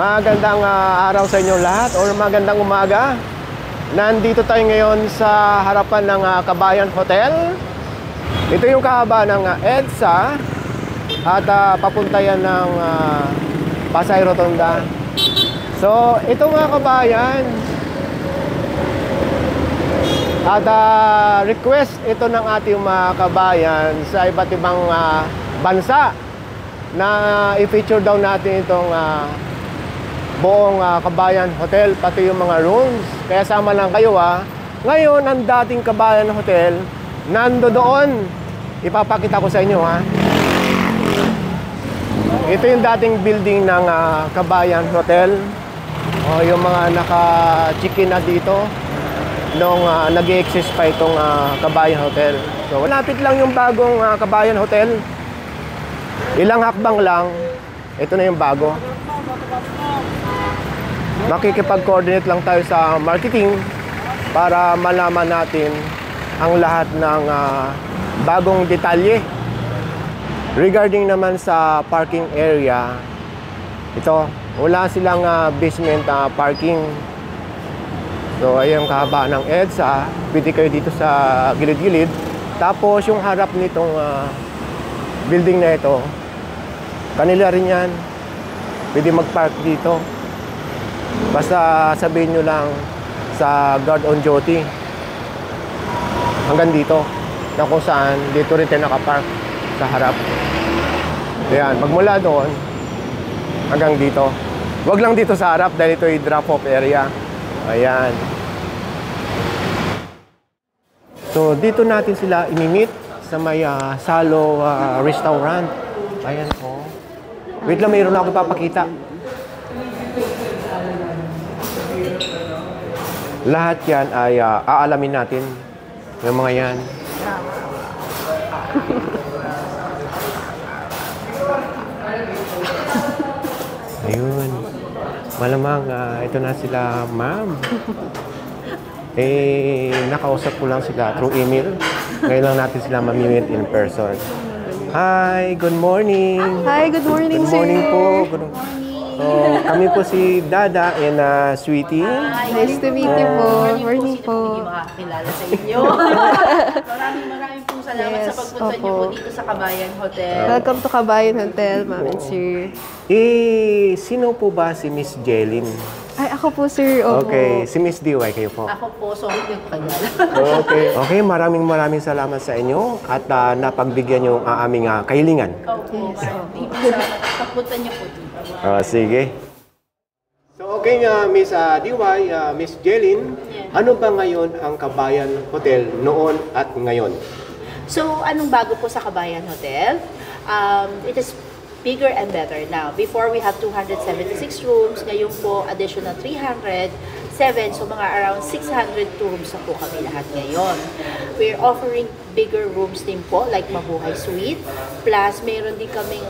Magandang araw sa inyo lahat or magandang umaga. Nandito tayo ngayon sa harapan ng Kabayan Hotel. Ito yung kahaba ng EDSA at papunta yan ng Pasay Rotonda. So, ito mga kabayan. At request ito ng ating mga kabayan sa iba't ibang bansa na i-feature daw natin itong buong Kabayan Hotel, pati yung mga rooms. Kaya sama lang kayo Ngayon, ang dating Kabayan Hotel, nando doon. Ipapakita ko sa inyo Ito yung dating building ng Kabayan Hotel. O, yung mga naka-check-in na dito nung nag-i-exist pa itong Kabayan Hotel. So, malapit lang yung bagong Kabayan Hotel. Ilang hakbang lang, ito na yung bago. Makikipag-coordinate lang tayo sa marketing para malaman natin ang lahat ng bagong detalye. Regarding naman sa parking area, ito, wala silang basement parking. So, ayun kahaba ng EDSA. Pwede kayo dito sa gilid-gilid. Tapos, yung harap nitong building na ito, kanila rin yan. Pwede mag-park dito. Basta sabihin nyo lang sa guard on duty. Hanggang dito. Na kung saan, dito rin tayo nakapark sa harap. Ayan, magmula doon hanggang dito. Huwag lang dito sa harap dahil ito ay drop-off area. Ayan. So, dito natin sila imimit sa may Salo Restaurant. Ayan po. Wait lang, mayroon ako ipapakita. Lahat yan ay aalamin natin. Yung mga yan. Ayun. Malamang ito na sila, ma'am. Nakausap ko lang sila through email. Ngayon lang natin sila mamimit in person. Hi, good morning. Hi, good morning, sir. Good morning po. Good morning. Kami po si Dada and Sweetie. Nice to meet you po. Morning po. Hindi makakilala sa inyo. Maraming pong salamat sa pagpunta niyo po dito sa Kabayan Hotel. Welcome to Kabayan Hotel, ma'am and sir. Sino po ba si Miss Jelin? Ay, ako po, sir. Opo. Okay, si Miss DY kayo po. Ako po, sorry hindi ko kanyala. Okay, maraming salamat sa inyo at napagbigyan niyo ang aming kahilingan. Opo, maraming salamat. Pagpunta niyo po dito. Sige. So, okay nga, Miss DY, Miss Jelin, ano ba ngayon ang Kabayan Hotel noon at ngayon? So, anong bago po sa Kabayan Hotel? It is bigger and better now. Before, we have 276 rooms. Ngayon po, additional 307. So, mga around 602 rooms na po kami lahat ngayon. We're offering bigger rooms din po, like Mabuhay Suite. Plus, mayroon din kaming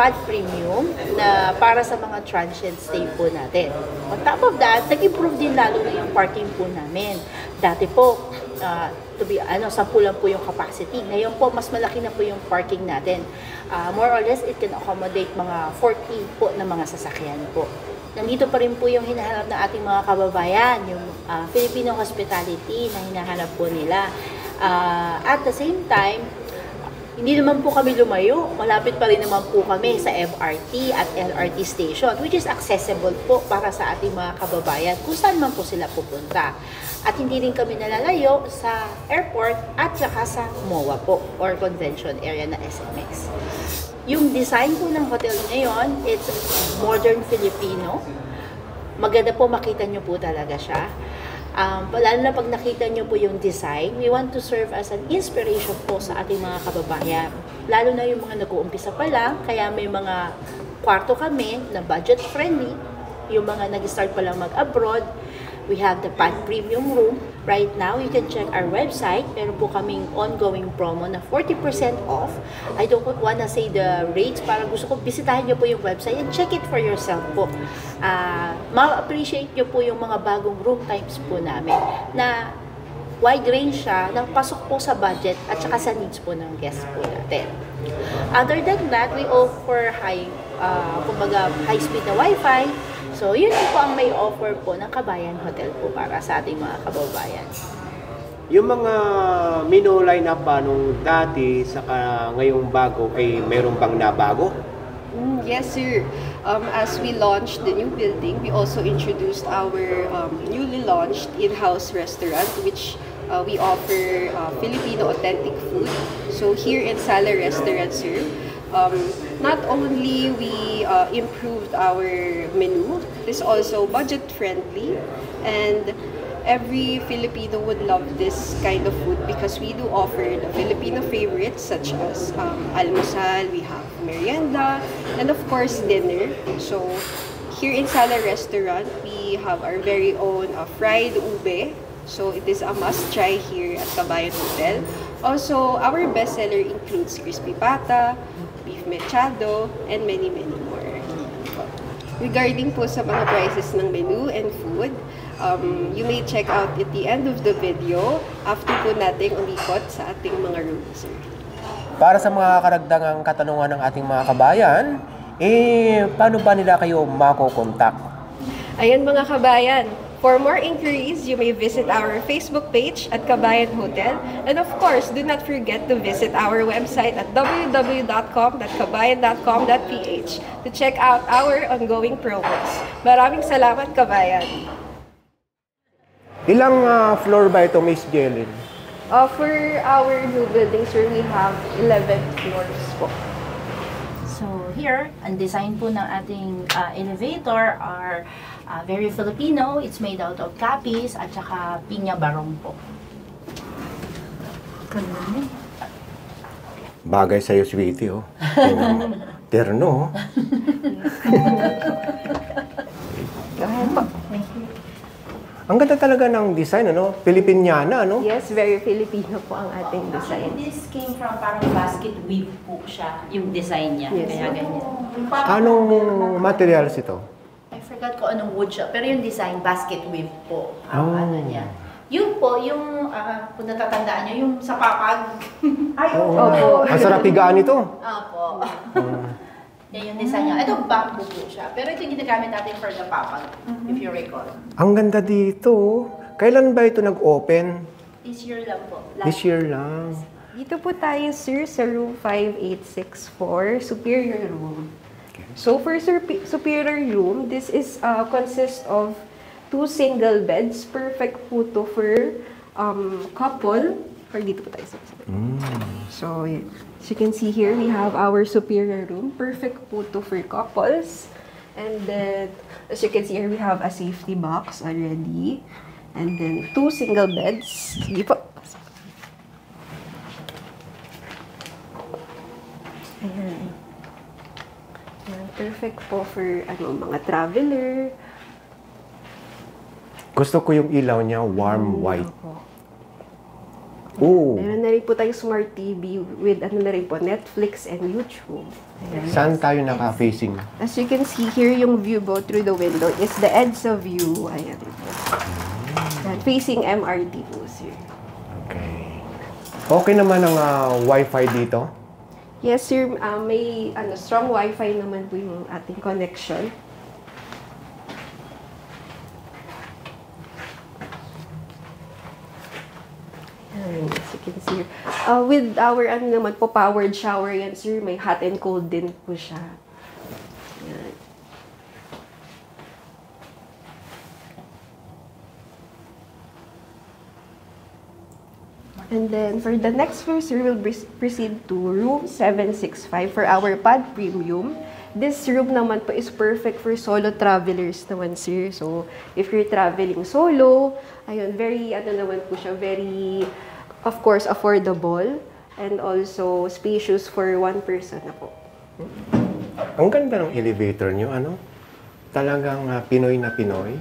pad premium na para sa mga transient stay po natin. On top of that, nag-improve din lalo na yung parking po namin. Dati po, 10 lang po yung capacity. Ngayon po, mas malaki na po yung parking natin. More or less, it can accommodate mga 40 po na mga sasakyan po. Nandito pa rin po yung hinahanap ng ating mga kababayan, yung Filipino hospitality na hinahanap po nila. At the same time, hindi naman po kami lumayo. Malapit pa rin naman po kami sa MRT at LRT station, which is accessible po para sa ating mga kababayan kung saan man po sila pupunta. At hindi rin kami nalalayo sa airport at saka sa MOA po, or convention area na SMX. Yung design po ng hotel ngayon, it's modern Filipino. Maganda po, makita nyo po talaga siya. Lalo na pag nakita nyo po yung design, we want to serve as an inspiration po sa ating mga kababayan. Lalo na yung mga nag-uumpisa pa lang, kaya may mga kwarto kami na budget friendly. Yung mga nag-start pa lang mag-abroad, we have the Pad Premium Room. Right now, you can check our website. Meron po kaming ongoing promo na 40% off. I don't wanna say the rates, para gusto ko bisitahin nyo po yung website and check it for yourself po. Ma-appreciate nyo po yung mga bagong room types po namin na wide range siya, nang pasok po sa budget at saka sa needs po ng guests po natin. Other than that, we offer high speed na Wi-Fi. So, yun po ang may offer po ng Kabayan Hotel po para sa ating mga kababayan. Yung mga menu lineup ba nung dati saka ngayong bago ay mayroon bang nabago? Yes, sir. As we launched the new building, we also introduced our newly launched in-house restaurant, which we offer Filipino authentic food. So here in Sala Restaurant, sir, not only we improved our menu, it's also budget-friendly, and every Filipino would love this kind of food because we do offer the Filipino favorites such as almusal, we have merienda, and of course dinner. So here in Sala Restaurant, we have our very own fried ube. So it is a must-try here at Kabayan Hotel. Also, our bestseller includes crispy pata, beef mechado, and many more. Regarding po sa mga prices ng menu and food, you may check out at the end of the video after po nating umikot sa ating mga rooms, sir. Para sa mga karagdagang katanungan ng ating mga kabayan, paano ba nila kayo makokontak? Ayan mga kabayan, for more inquiries, you may visit our Facebook page at Kabayan Hotel. And of course, do not forget to visit our website at www.kabayan.com.ph to check out our ongoing promos. Maraming salamat, kabayan! Ilang floor ba ito, Miss Jelin? For our new building, sir, we have 11 floors po. So here, ang design po ng ating elevator are very Filipino. It's made out of kapis at saka piña barong po. Bagay sa'yo, sweetie, oh. Terno, oh. Go ahead po. Ang ganda talaga ng design, ano? Pilipiniana, ano? Yes, very Filipino po ang ating design. This came from parang basket weave po siya, yung design niya. Yes. Kaya ganyan. Anong materials ito? I forgot ko anong wood siya, pero yung design, basket weave po. Ang Oh. ano niya. Yun po, yung, kung natatandaan nyo, yung sa papag. Ay, Opo. Ang sarap higaan ito. Opo. Yan yung design niya. Ito, bamboo po siya. Pero ito yung ginagamit natin for the papag, if you recall. Ang ganda dito. Kailan ba ito nag-open? This year lang po. This year lang. Dito po tayo, sir, sa room 5864, Superior Room. So, for Superior Room, this is consists of 2 single beds. Perfect po to for couple. Or dito po tayo sa So, yeah. As you can see here, we have our superior room. Perfect po to for couples. And then, as you can see here, we have a safety box already. And then, 2 single beds. Sige po. Ayan. Ayan. Perfect po for mga traveler. Gusto ko yung ilaw niya, warm white. Oh. Meron na rin po tayong smart TV with na rin po, Netflix and YouTube. Ayan. Saan tayo naka-facing? As you can see here, yung view po through the window is the EDSA view. Ayan po. Ayan, facing MRT po, sir. Okay. Okay naman ang Wi-Fi dito? Yes, sir. May strong Wi-Fi naman po yung ating connection. As you can see here. With our naman po, powered shower yan, sir. May hot and cold din po siya. Ayan. And then, for the next floor, sir, we'll proceed to room 765 for our pad premium. This room naman po is perfect for solo travelers naman, sir. So, if you're traveling solo, ayun, very, naman po siya, very, of course, affordable. And also, spacious for one person na po. Ang ganda ng elevator nyo, ano? Talagang Pinoy na Pinoy.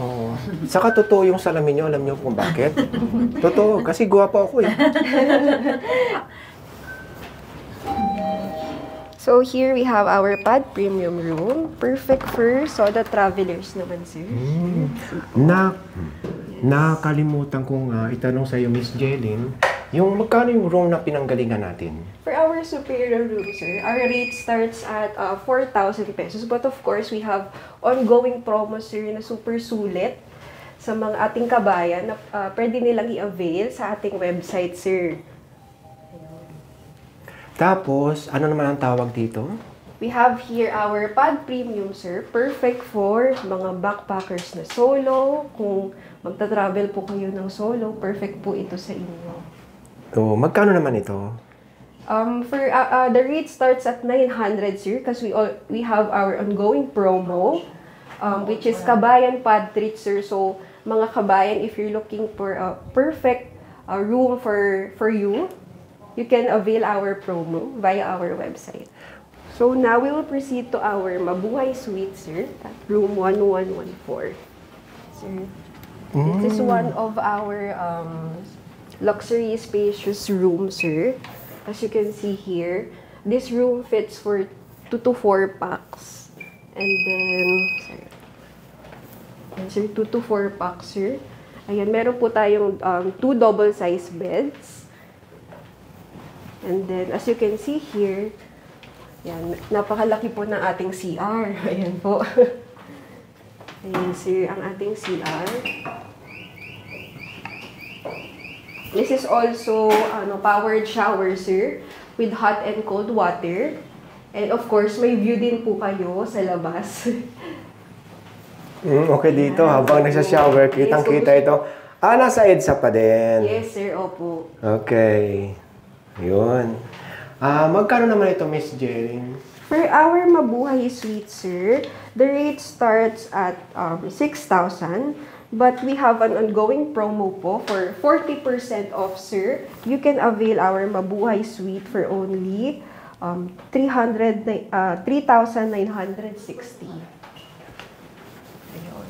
Oo. Saka totoo yung salamin nyo, alam nyo kung bakit? Totoo, kasi guwapo ako eh. So here we have our pad premium room. Perfect for solo travelers naman, sir. Nakalimutan kong itanong sa iyo, Miss Jelin. Yung magkano yung room na pinanggalingan natin? For our superior room, sir, our rate starts at 4,000 pesos. But of course, we have ongoing promo, sir, na super sulit sa mga ating kabayan na pwede nilang i-avail sa ating website, sir. Tapos, ano naman ang tawag dito? We have here our Pad Premium, sir. Perfect for mga backpackers na solo. Kung magta-travel po kayo ng solo, perfect po ito sa inyo. So, magkano naman ito? The rate starts at 900, sir, because we have our ongoing promo, which is Kabayan Pad Treat, sir. So, mga kabayan, if you're looking for a perfect room for you, you can avail our promo via our website. So, now we will proceed to our Mabuhay Suite, sir, at room 1114. Sir, this is one of our luxury spacious room, sir. As you can see here, this room fits for 2 to 4 packs. And then, sorry. Ayan, sir, 2 to 4 packs, sir. Ayan, meron po tayong 2 double size beds. And then, as you can see here, ayan, napakalaki po ng ating CR. Ayan po. Ayan, sir, ang ating CR. This is also powered shower, sir, with hot and cold water. And of course, may view din po kayo sa labas. Okay dito, habang nasa-shower, kitang-kita ito. Nasa EDSA pa din. Yes, sir, opo. Okay. Yun. Magkano naman ito, Miss Jerin? For our Mabuhay Suite, sir, the rate starts at 6,000. But we have an ongoing promo po for 40% off, sir. You can avail our Mabuhay Suite for only 3,960. Ayun.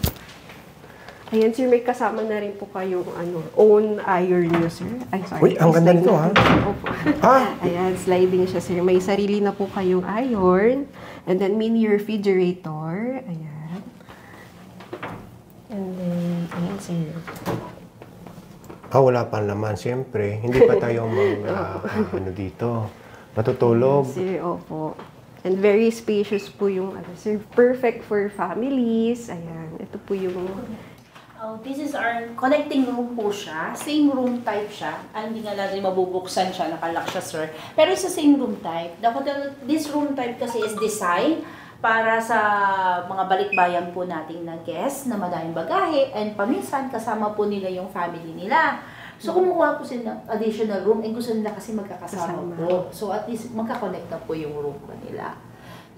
Ayan, sir, may kasama na rin po kayong own iron nyo, sir. Ay, sorry. Uy, ang ganda nito, ha? Opo. Ayan, sliding siya, sir. May sarili na po kayong iron. And then, mini refrigerator. Ayan. And then, ayan, sir. Wala pa naman, siyempre. Hindi pa tayo dito. Matutulog. Sir, opo. And very spacious po yung, sir, perfect for families. Ayan, ito po yung... This is our connecting room po siya. Same room type siya. Hindi nga natin mabubuksan siya, nakalock siya, sir. Pero it's the same room type. This room type kasi is designed para sa mga balikbayan po nating na guests na madaming bagahe and paminsan kasama po nila yung family nila. So kumukuha po sila ng additional room and gusto nila kasi magkakasama po. So at least magkakonect na po yung room po nila.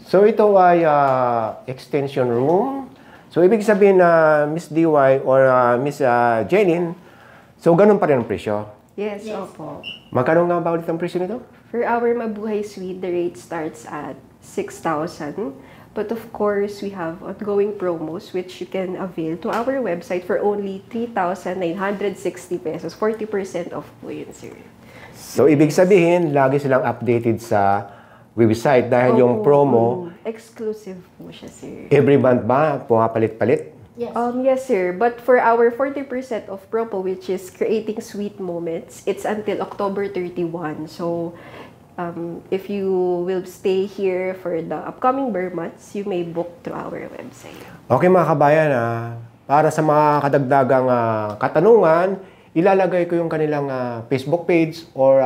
So ito ay extension room. So ibig sabihin na Miss DY or Miss Jenin, so ganun pa rin ang presyo? Yes, opo. Magkano nga ba ulit ang presyo nito? For our Mabuhay Suite, the rate starts at 6,000. But of course, we have ongoing promos which you can avail to our website for only 3,960 pesos. 40% off po yun, sir. So, ibig sabihin, lagi silang updated sa website dahil yung promo, exclusive po siya, sir. every month ba, pumapalit-palit? Yes. Yes, sir. But for our 40% off promo, which is creating sweet moments, it's until October 31. So, if you will stay here for the upcoming Burr months, you may book through our website. Okay mga kabayan, para sa mga kadagdagang katanungan, ilalagay ko yung kanilang Facebook page or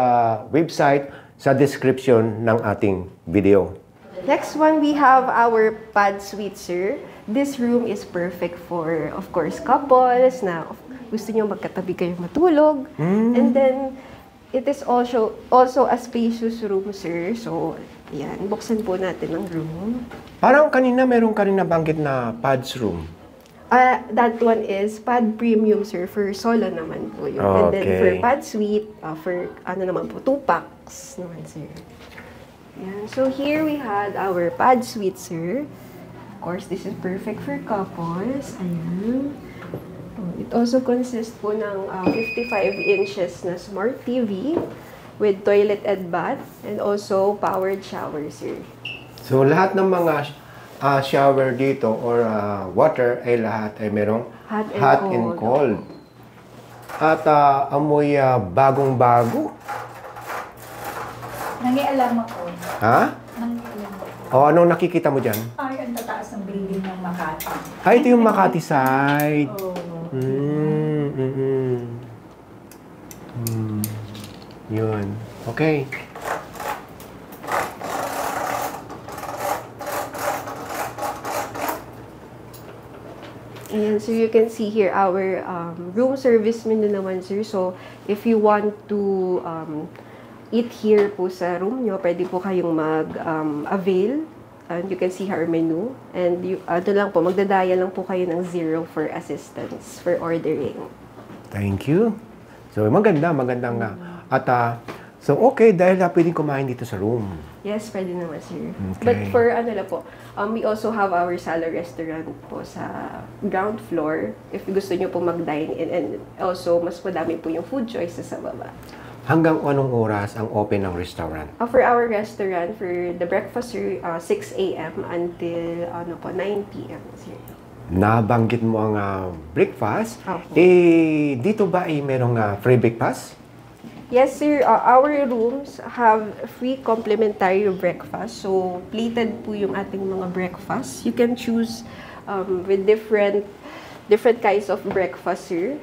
website sa description ng ating video. Next one, we have our Pad Suite, sir. This room is perfect for, of course, couples na gusto nyo magkatabi kayo matulog. And then, it is also a spacious room, sir. So, yan. Buksan po natin ang room. Parang meron kanina banggit na Pad's room. That one is Pad Premium, sir. For solo naman po yun. And then for Pad Suite, for 2 packs naman, sir. Yan. So, here we had our Pad Suite, sir. Of course, this is perfect for couples. Ayan. It also consists po ng 55 inches na smart TV with toilet and bath and also powered shower, sir. So, lahat ng mga shower dito or water ay lahat ay merong hot and cold. At amoy bagong-bago. Nangialam ako. Ha? Nangialam ako. O, anong nakikita mo dyan? Ay, ang tataas ng building ng Makati. Ay, ito yung Makati side. Oo. Yun. Okay. Ayan, so you can see here our room service menu naman, sir. So, if you want to eat here po sa room nyo, pwede po kayong mag-avail. And you can see our menu. And ano lang po, magdadaya lang po kayo ng 0 for assistance for ordering. Thank you. So, magandang nga. At, so, okay, dahil pwedeng kumain dito sa room. Yes, pwede naman, sir. Okay. But for ano lang po, we also have our Sala restaurant po sa ground floor if gusto nyo po mag-dine in. And also, mas madami po yung food choices sa baba. Hanggang anong oras ang open ng restaurant? For our restaurant, for the breakfast, sir, 6 a.m. until 9 p.m. sir. Nabanggit mo ang breakfast. Okay. Dito ba ay merong free breakfast? Yes, sir. Our rooms have free complimentary breakfast. So, plated po yung ating mga breakfast. You can choose with different kinds of breakfast, sir.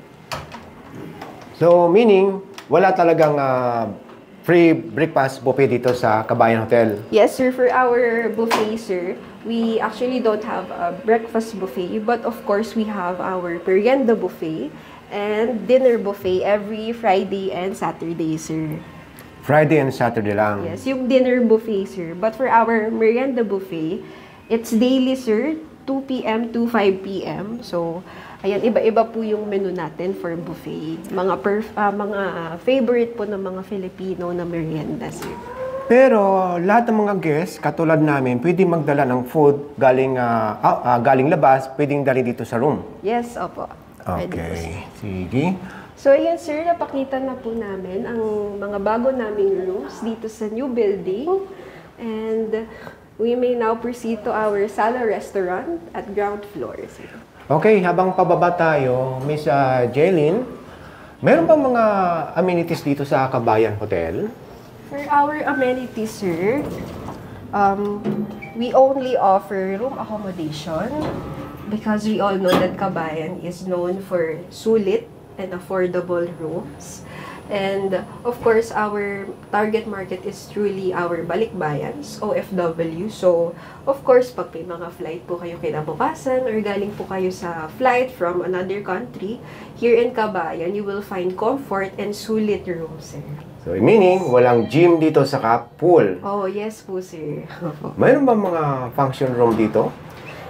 So, meaning, wala talagang free breakfast buffet dito sa Kabayan Hotel. Yes, sir. For our buffet, sir, we actually don't have a breakfast buffet. But of course, we have our merienda buffet and dinner buffet every Friday and Saturday, sir. Friday and Saturday lang. Yes, yung dinner buffet, sir. But for our merienda buffet, it's daily, sir, 2 p.m. to 5 p.m. So, ayan, iba-iba po yung menu natin for buffet. Mga favorite po ng mga Filipino na merienda, sir. Pero lahat ng mga guests, katulad namin, pwedeng magdala ng food galing labas, pwedeng dali dito sa room. Yes, opo. Pwede po, sir. Okay, sige. So, ayan, sir, napakita na po namin ang mga bago naming rooms dito sa new building. And we may now proceed to our Sala restaurant at ground floor, sir. Okay, habang pababa tayo, Miss Jaylin, meron bang mga amenities dito sa Kabayan Hotel? For our amenities, sir, we only offer room accommodation because we all know that Kabayan is known for sulit and affordable rooms. And of course, our target market is truly our balikbayans, OFW. So, of course, pag may mga flight po kayo kinabukasan or galing po kayo sa flight from another country, here in Kabayan, you will find comfort and sulit rooms, sir. So, meaning, walang gym dito sa pool. Oh, yes po, sir. Mayroon ba mga function room dito?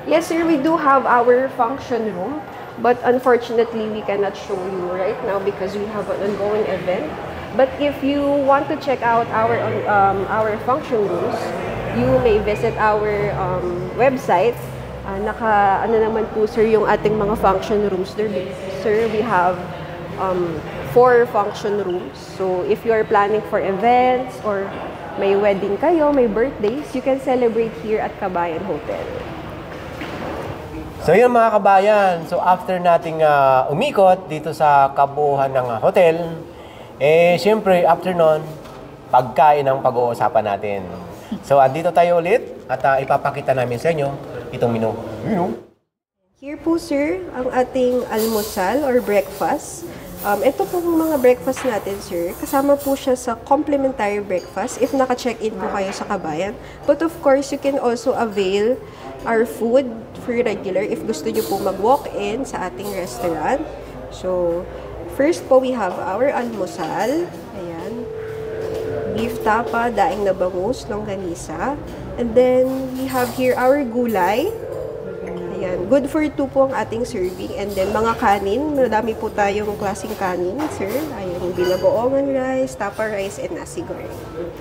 Yes, sir, we do have our function room. But unfortunately, we cannot show you right now because we have an ongoing event. But if you want to check out our function rooms, you may visit our website. Ano naman po, sir, yung ating mga function rooms there. Sir, we have 4 function rooms. So if you are planning for events or may wedding kayo, may birthdays, you can celebrate here at Kabayan Hotel. So yun mga kabayan, so after nating umikot dito sa kabuuan ng hotel, syempre after nun, pagkain ang pag-uusapan natin. So andito tayo ulit at ipapakita namin sa inyo itong menu. Here po, sir, ang ating almusal or breakfast. Ito po mga breakfast natin, sir. Kasama po siya sa complimentary breakfast if naka-check-in po kayo sa Kabayan. But of course, you can also avail our food for regular if gusto nyo po mag-walk-in sa ating restaurant. So, first po, we have our almusal. Ayan. Beef tapa, daing na bangus, longganisa. And then, we have here our gulay. Ayan. Good for 2 po ang ating serving. And then, mga kanin. Madami po tayong klaseng kanin, sir. Ayan, yung binagoongan rice, tapa rice, and nasi goreng.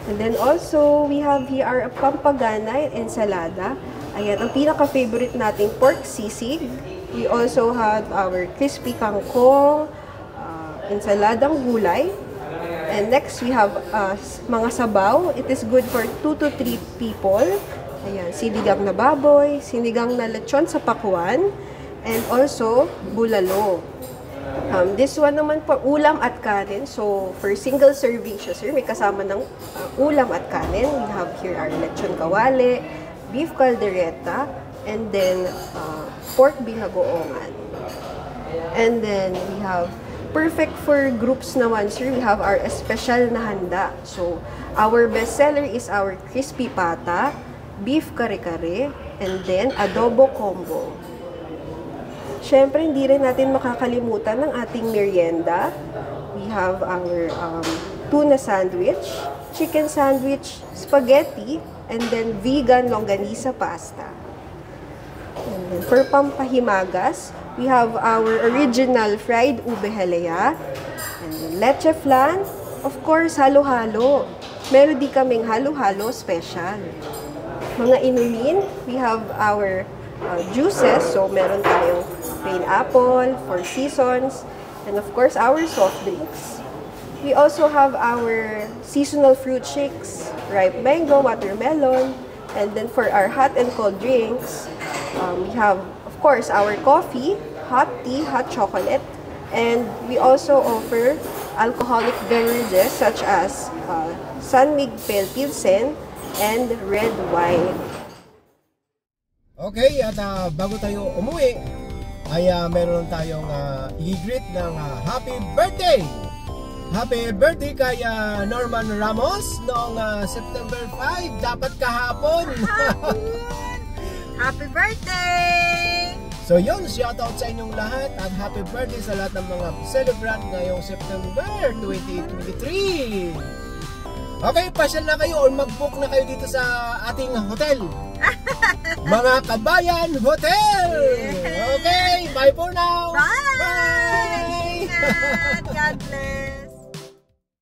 And then also, we have here our pampagana and ensalada. Ayan, ang pinaka-favorite nating pork sisig. We also have our crispy kangkong, ensaladang gulay. And next, we have mga sabaw. It is good for 2 to 3 people. Ayan, sinigang na baboy, sinigang na lechon sa pakuan, and also bulalo. This one naman po, ulam at kanin. So, for single serving siya, sir, may kasama ng ulam at kanin. We have here our lechon kawale, beef caldereta, and then pork binagoongan. And then we have perfect for groups naman, sir. We have our espesyal na handa. So, our best seller is our crispy pata, beef kare-kare, and then adobo combo. Siyempre, hindi rin natin makakalimutan ng ating merienda. We have our tuna sandwich, chicken sandwich, spaghetti, and then vegan longganisa pasta. And then for pampahimagas, we have our original fried ube halaya, and then leche flan, of course, halo-halo. Meron din kaming halo-halo special. Mga inumin, we have our juices. So, meron tayong pineapple, Four Seasons, and of course, our soft drinks. We also have our seasonal fruit shakes, ripe mango, watermelon, and then for our hot and cold drinks, we have, of course, our coffee, hot tea, hot chocolate, and we also offer alcoholic beverages such as San Miguel Pilsen and red wine. Okay, at bago tayo umuwi, ay meron tayong i-greet ng happy birthday! Happy birthday kay Norman Ramos noong September 5, dapat kahapon! Happy birthday! So yun, shoutout sa inyong lahat at happy birthday sa lahat ng mga celebrant ngayong September 2023! Okay, pasyal na kayo or mag-book na kayo dito sa ating hotel. Mga Kabayan Hotel! Okay, bye for now! Bye! God bless!